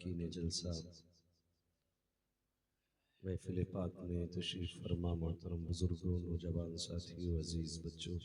अरकान जलसा महफिल पाक में तशरीफ़ फरमा मोहतरम बुजुर्गों, नौजवान साथियों, अजीज़ बच्चों,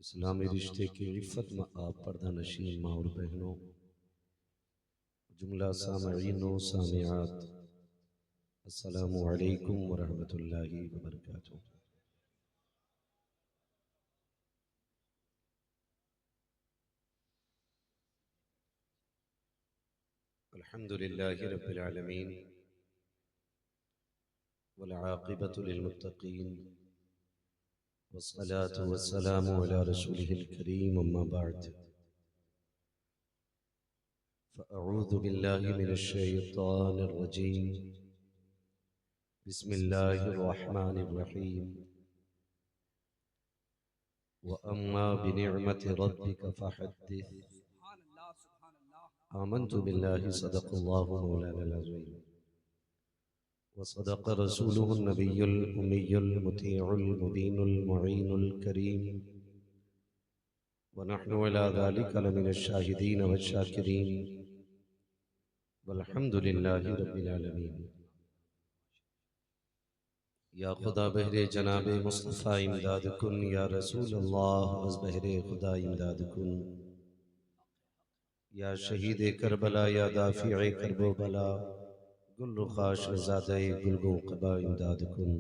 इस्लामी रिश्ते की इफ़्फ़त में आप पर्दा नशीन माँ और बहनों, जुमला सामईन व सामिआत, अस्सलामु अलैकुम व रहमतुल्लाहि व बरकातुहू। अल्हम्दुलिल्लाहि रब्बिल आलमीन वल आक़िबतु लिल मुत्तक़ीन वस्सलातु वस्सलामु अला रसूलिहिल करीम, अम्मा बअद। फ़अऊज़ु बिल्लाहि मिनश शैतानिर रजीम, बिस्मिल्लाहिर रहमानिर रहीम। व अम्मा बिनिअमति रब्बिका फ़हद्दिस। आमन्तु बिल्लाहि सदक़ल्लाहु मौलानाल अज़ीम व सदक़ रसूलुहुन नबियुल उम्मियुल मुतीउल मुबीनुल मुईनुल करीम व नहनु अला ज़ालिका लमिनश शाहिदीन वश्शाकिरीन वल्हम्दुलिल्लाहि रब्बिल आलमीन। या खुदा बहरे जनाबे मुस्तफ़ा इमदाद कुन, या रसूल अल्लाह बस बहरे खुदा इमदाद कुन। या शहीद करबला, या दाफ़िए करबो बला, गुल रुखा शहज़ादे गुलगो क़बा इमदाद कुन।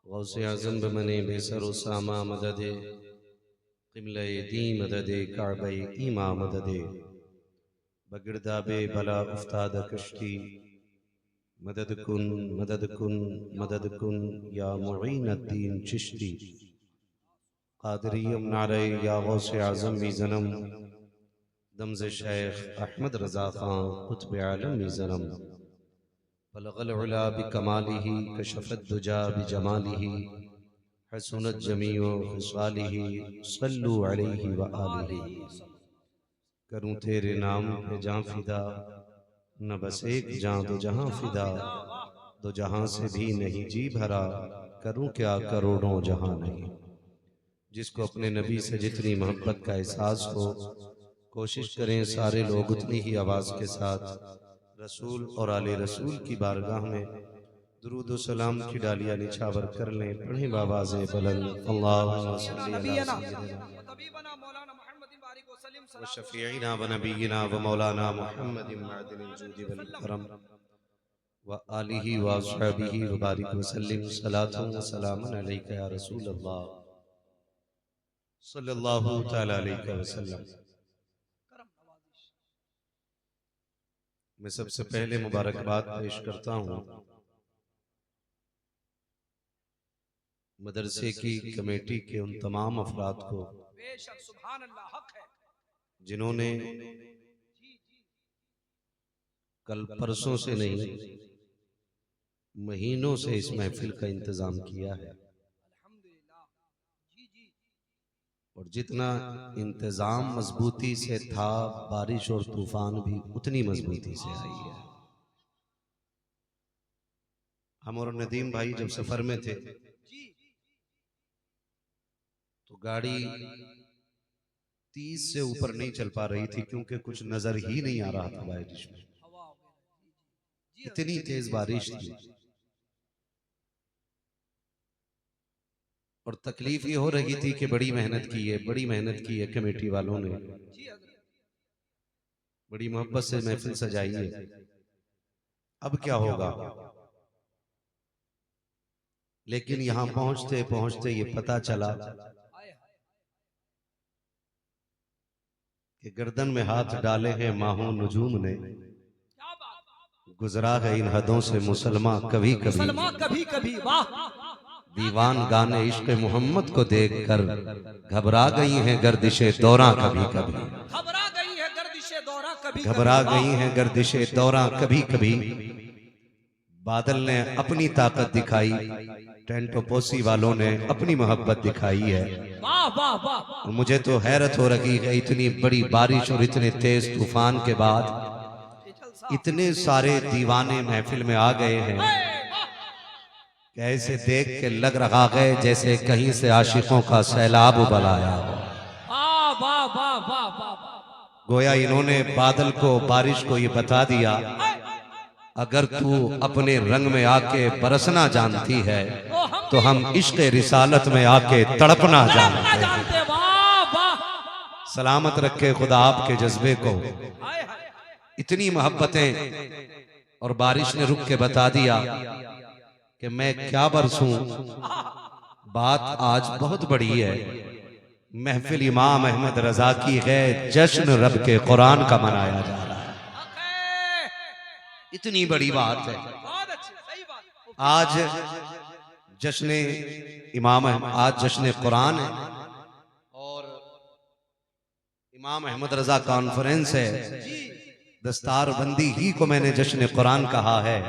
गौसे आज़म बमने बेसर व सामा मददे, क़िबले दी मददे, काबे ईमा मददे, बगिरदाबे बला उफ्ताद कश्ती मदद कुन मदद कुन मदद कुन। या मुईनुद्दीन चिश्ती क़ादिरिय्यम नारे, या गौसे आज़म भी जन्म दमज़े शेख अहमद रज़ा ख़ां क़ुत्ब आलम भी जन्म। बलग़ल उला बिकमालिही कशफ़त दुजा बिजमालिही, हसुनत जमीउ ख़िसालिही, सल्लु अलैहि व आलिही। करूँ तेरे नाम पे जाँ फ़िदा, न बस एक जाँ दो जहाँ फ़िदा, दो जहाँ से भी नहीं जी भरा, करूँ क्या करोड़ों जहाँ नहीं। जिसको अपने नबी से जितनी मोहब्बत का एहसास हो, कोशिश करें सारे लोग उतनी ही आवाज़ के साथ रसूल और आले रसूल की बारगाह में दुरूद व सलाम की डालियाँ निछावर कर लें। पढ़ें बावाज़े बुलंद, अल्लाहुम्मा सल्ली अला सय्यिदिना व शफ़ीइना व नबीना व मौलाना मुहम्मदिन मअदिनिल जूदि वल करम व आलिहि व अस्हाबिहि व बारिक व सल्लिम सलातुन व सलामुन अलैका या रसूल अल्लाह सल्लल्लाहु तआला अलैहि वसल्लम। मैं सबसे पहले मुबारकबाद पेश करता हूँ मदरसे की कमेटी के उन तमाम अफराद को जिन्होंने कल परसों से नहीं महीनों से इस महफिल का इंतजाम किया है, और जितना इंतजाम मजबूती से था, बारिश और तूफान भी उतनी मजबूती से आई है। हम और नदीम भाई जब सफर में थे तो गाड़ी 30 से ऊपर नहीं चल पा रही थी, क्योंकि कुछ नजर ही नहीं आ रहा था बारिश में, इतनी तेज बारिश थी। और तकलीफ ये हो रही थी कि बड़ी मेहनत की है, बड़ी मेहनत की है कमेटी वालों ने, बड़ी मोहब्बत से महफिल सजाई है, अब क्या होगा। लेकिन यहां पहुंचते पहुंचते ये पता चला कि गर्दन में हाथ डाले हैं माहो नजूम ने, गुजरा है इन हदों से मुसलमान कभी कभी। दीवान गाने इश्क मोहम्मद को देखकर घबरा गई हैं गर्दिशे दौरा कभी कभी, घबरा गई हैं गर्दिशे दौरा कभी कभी। बादल ने अपनी ताकत दिखाई, टेंट पोसी वालों ने अपनी मोहब्बत दिखाई है। और मुझे तो हैरत हो रही है, इतनी बड़ी बारिश और इतने तेज तूफान के बाद इतने सारे दीवाने महफिल में आ गए हैं, ऐसे देख के लग रहा है जैसे कहीं से आशिकों का सैलाब उबल आया हो। गोया इन्होंने बादल को, बारिश को ये बता दिया, अगर तू अपने रंग में आके बरसना जानती है तो हम इश्क रिसालत में आके तड़पना जानते हैं। सलामत रखे खुदा आपके जज्बे को। इतनी मोहब्बतें, और बारिश ने रुक के बता दिया कि मैं क्या बरसूं। बात आज बहुत बड़ी है। महफिल इमाम अहमद रजा की है, जश्न रब के कुरान का मनाया जा रहा है। इतनी बड़ी बात है। आज जश्न इमाम, आज जश्न कुरान है और इमाम अहमद रजा कॉन्फ्रेंस है। दस्तार बंदी ही को मैंने जश्न कुरान कहा है।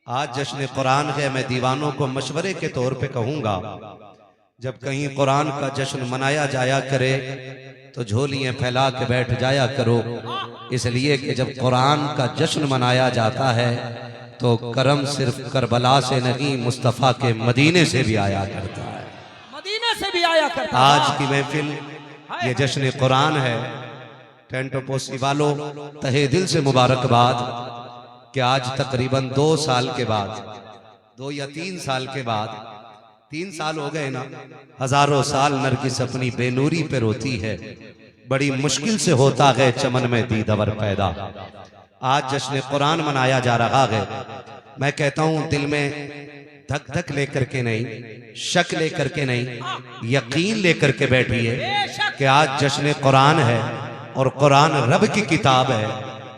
आज जश्न कुरान है। मैं दीवानों को मशवरे के तौर पे कहूंगा, जब कहीं कुरान का जश्न मनाया जाया करे तो झोलियां फैला के बैठ जाया करो, इसलिए कि जब कुरान का जश्न मनाया जाता है तो करम सिर्फ करबला से नहीं, मुस्तफ़ा के मदीने से भी आया करता है। मदीने से भी आया करता है। आज की महफिल ये जश्न कुरान है। टेंट पोसी वालों, तहे दिल से मुबारकबाद कि आज तकरीबन 2 साल के बाद, 2 या 3 साल के बाद, 3 साल हो गए ना, हजारों साल नरगिस अपनी बेनूरी पे रोती है। बड़ी मुश्किल से होता है चमन में दीदवर पैदा। आज जश्न कुरान मनाया जा रहा है। मैं कहता हूं दिल में धक धक लेकर के नहीं, शक लेकर के नहीं, यकीन लेकर के बैठिए कि आज जश्न कुरान है और कुरान रब की किताब है।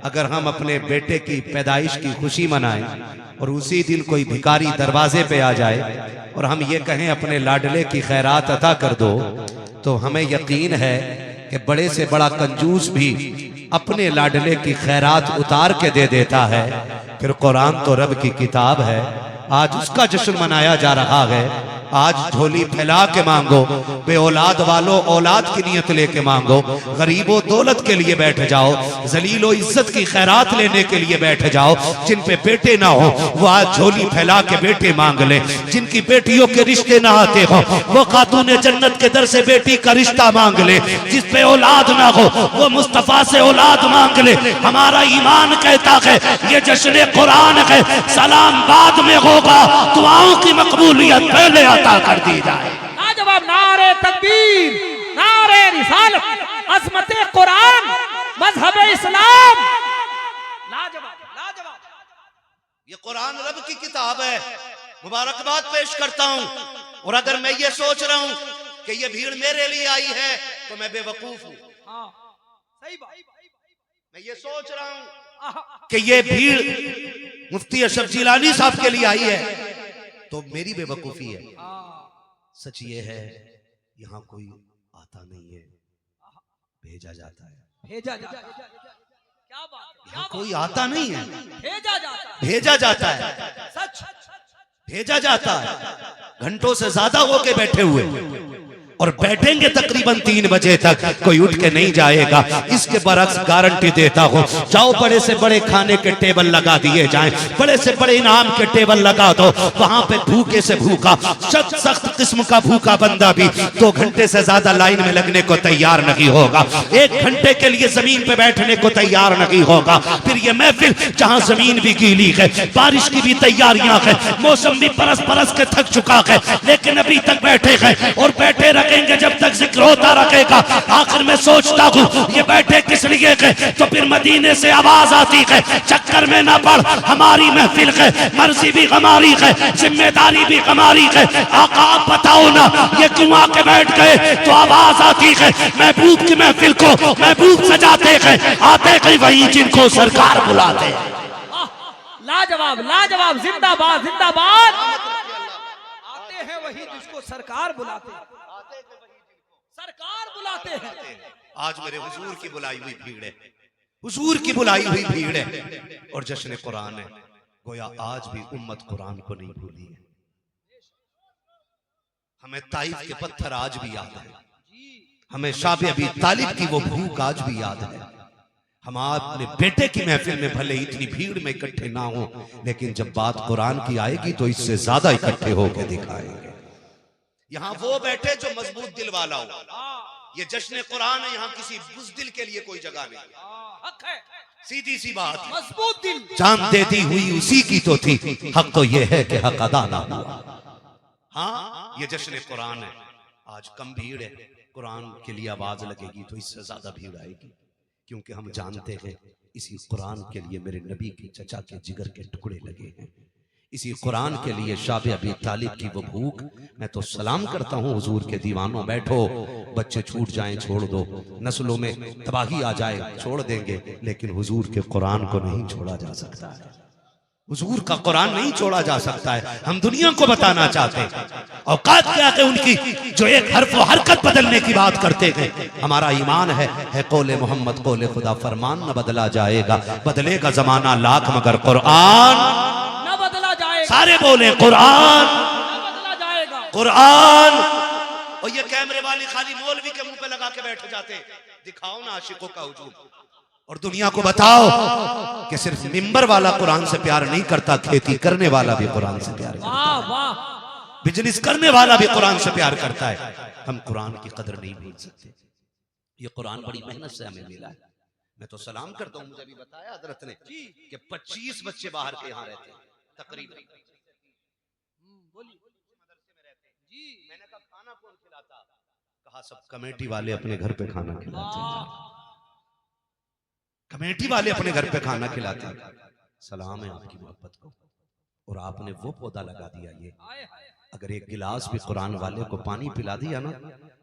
अगर हम अपने बेटे की पैदाइश की खुशी मनाएं और उसी दिन कोई भिखारी दरवाजे पे आ जाए और हम ये कहें अपने लाडले की खैरात अता कर दो, तो हमें यकीन है कि बड़े से बड़ा कंजूस भी अपने लाडले की खैरात उतार के दे देता है। फिर कुरान तो रब की किताब है। आज उसका जश्न मनाया जा रहा है। आज झोली फैला के मांगो, बे औलाद वालों औलाद की नियत लेके मांगो, गरीबों दौलत के लिए बैठ जाओ, जलीलो इज्जत की खैरात लेने के लिए बैठ जाओ। जिन पे बेटे ना हो वो आज झोली फैला के बेटे मांग ले। जिनकी बेटियों के रिश्ते ना आते हो वो खातून जन्नत के दर से बेटी का रिश्ता मांग ले। जिस पे औलाद ना हो वो मुस्तफा से औलाद मांग ले। हमारा ईमान कहता है ये जश्न कुरान है, सलाम बाद में होगा, दुआओं की मकबूलियत पहले कर दी जाए। लाजवाब नारे तकबीर, नारे रिसालत, अज़मते कुरान, मज़हब इस्लाम। लाजवाब, लाजवाब। ये कुरान रब की किताब है। मुबारकबाद पेश करता हूं। और अगर मैं ये सोच रहा हूं कि ये भीड़ मेरे लिए आई है तो मैं बेवकूफ हूं। सही बात। मैं ये सोच रहा हूं कि ये भीड़ मुफ्ती अशरफ जिलानी साहब के लिए आई है तो मेरी बेवकूफी है। सच ये है यहाँ कोई आता नहीं है, भेजा जाता है। भेजा जाता है। क्या बात? यहाँ कोई आता नहीं है, भेजा जाता है। भेजा जाता है। सच, भेजा जाता है। घंटों से ज्यादा होके बैठे हुए और बैठेंगे तकरीबन 3 बजे तक, कोई उठ के नहीं जाएगा। इसके बरक्स गारंटी देता हूँ, जाओ बड़े से बड़े खाने के टेबल लगा दिए जाएं, बड़े से बड़े इनाम के टेबल लगा दो। वहां पे भूखे से भूखा, सख्त किस्म का भूखा बंदा भी 2 घंटे से ज्यादा लाइन में लगने को तैयार नहीं होगा। 1 घंटे के लिए जमीन पे बैठने को तैयार नहीं होगा। फिर ये महफिल जहाँ जमीन भी गीली है, बारिश की भी तैयारियां है, मौसम भी परस परस के थक चुका है, लेकिन अभी तक बैठे हैं और बैठे रखेंगे जब तक जिक्र होता रहेगा। आखिर में सोचता हूँ ये बैठे किस लिए है, तो फिर मदीने से आवाज आती है, चक्कर में ना पड़, हमारी महफिल है, मर्जी भी हमारी है, जिम्मेदारी भी हमारी है। आका आप बताओ ना ये क्यों आके बैठ गए? तो आवाज आती है महबूब की महफिल को महबूब सजाते हैं, आते हैं वही जिनको सरकार बुलाते हैं। लाजवाब, लाजवाब, जिंदाबाद, जिंदाबाद। आते हैं वही जिसको सरकार बुलाते हैं, सरकार बुलाते हैं। आज मेरे हुजूर की बुलाई हुई भीड़ है, हुजूर की बुलाई हुई भीड़ है और जश्न कुरान है। गोया आज भी उम्मत कुरान को नहीं भूली है। हमें ताइफ के पत्थर आज भी याद है, हमें शाबे अबी तालिब की वो भूख आज भी याद है। हम अपने बेटे की महफिल में भले इतनी भीड़ में इकट्ठे ना हो, लेकिन जब बात कुरान की आएगी तो इससे ज्यादा इकट्ठे होकर दिखाएंगे। यहाँ वो बैठे जो मजबूत दिल वाला हो, ये जश्न कुरान है, यहाँ किसी बुज़दिल के लिए कोई जगह नहीं। हक है, सीधी सी बात, मजबूत दिल। जान देती हुई उसी की तो थी, हक तो ये है कि हक अदा ना हुआ। हाँ, ये जश्न कुरान है। आज कम भीड़ है, कुरान के लिए आवाज लगेगी तो इससे ज्यादा भीड़ आएगी, क्योंकि हम जानते हैं इसी कुरान के लिए मेरे नबी के चचा के जिगर के टुकड़े लगे हैं, इसी कुरान के लिए शाबे अबी तालिब की वो भूख। मैं तो सलाम करता हूँ हुजूर के दीवानों, बैठो, बच्चे छूट जाएं छोड़ दो, नस्लों में तबाही आ जाए छोड़ देंगे, लेकिन हुजूर के कुरान को नहीं छोड़ा जा सकता है। हुजूर का कुरान नहीं छोड़ा जा सकता है। हम दुनिया को बताना चाहते हैं औकात क्या है उनकी, जो एक हर्फ व हरकत बदलने की बात करते हैं। हमारा ईमान है कौले मोहम्मद कौले खुदा, फरमान न बदला जाएगा, बदलेगा जमाना लाख मगर कुरान न बदला जाएगा। सारे बोले कुरान न बदला जाएगा। कुरान। और ये कैमरे वाले खाली मौलवी के मुंह पे लगा के बैठ जाते, दिखाओ ना आशिकों का हुजूम, और दुनिया को बताओ कि सिर्फ मिंबर वाला कुरान से प्यार नहीं करता, खेती करने वाला भी कुरान से प्यार करता है, वाह वाह, बिजनेस करने वाला भी कुरान से प्यार करता है। हम कुरान की कदर नहीं भूल सकते। ये कुरान बड़ी मेहनत से हमें मिला है। मैं तो सलाम करता हूँ, मुझे भी बताया हजरत ने कि 25 बच्चे बाहर के यहाँ रहते हैं तकरीबन। मदरसे में रहते हैं जी। मैंने कहा खाना कौन खिलाता? कहा सब कमेटी वाले अपने घर पे खाना खिलाते हैं, कमेटी वाले अपने घर पे खाना खिलाते हैं। सलाम है आपकी मोहब्बत को, और आपने वो पौधा लगा दिया। ये अगर एक गिलास भी कुरान वाले को पानी पिला दिया ना,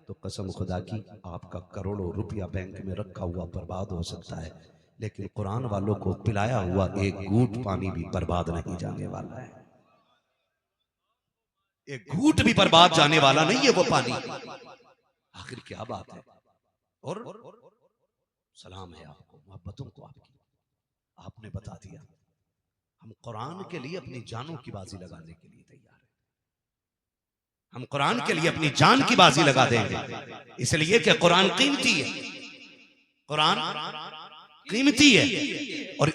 तो कसम खुदा की आपका करोड़ों रुपया बैंक में रखा हुआ बर्बाद हो सकता है, लेकिन कुरान वालों को पिलाया हुआ एक घूंट पानी भी बर्बाद नहीं जाने वाला है। एक घूंट भी बर्बाद जाने वाला नहीं है वो पानी। आखिर क्या बात है। और सलाम है आपको, मोहब्बतों को आपकी, आपने बता दिया। हम कुरान के लिए अपनी जानों की बाजी लगाने के लिए तैयार हैं। हम कुरान के लिए अपनी जान की बाजी लगा देंगे, इसलिए कि कुरान कीमती है, कुरान कीमती है। और